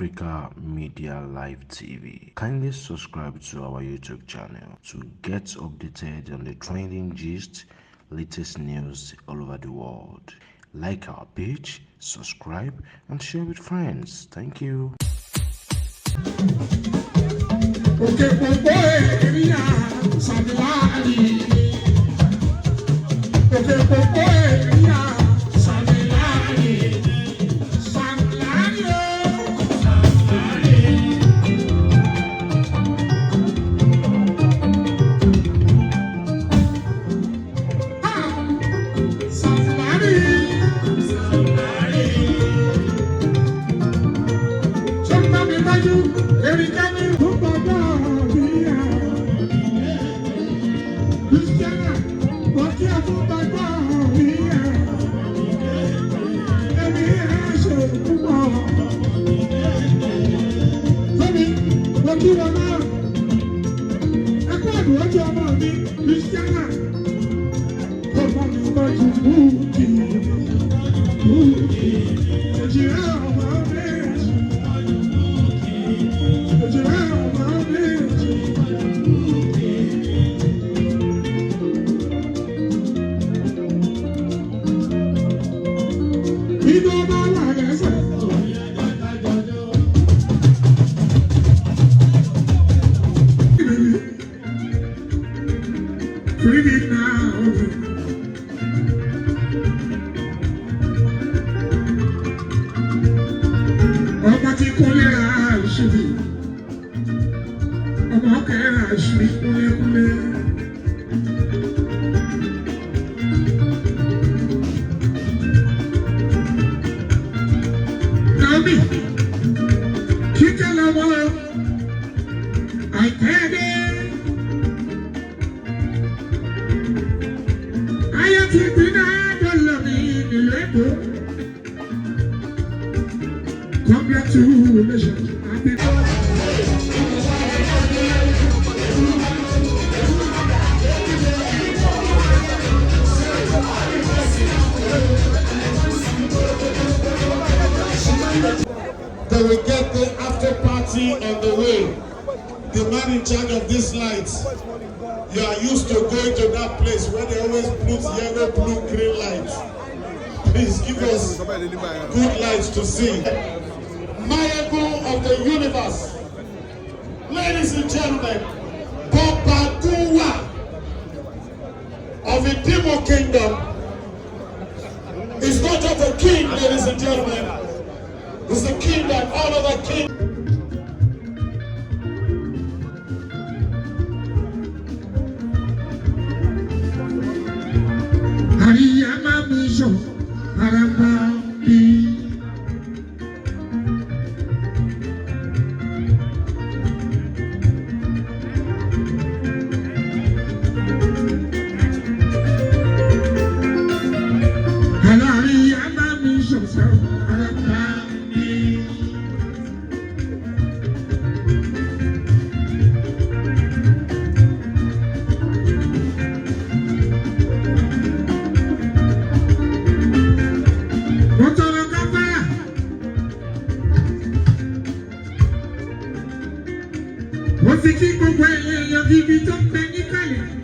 Africa Media Live TV. Kindly subscribe to our YouTube channel to get updated on the trending gist, latest news all over the world. Like our page, subscribe, and share with friends. Thank you. Congratulations. They will get the after party on the way. The man in charge of these lights, you are used to going to that place where they always put yellow, blue, green lights. Please give us good lights to see. Miracle of the universe. Ladies and gentlemen, Oba of Ijebu kingdom is not just a king, ladies and gentlemen. It's a king that all other kings. Wọ́n ti kí gbogbo èèyàn ibi tó ń bẹ níkàlẹ̀.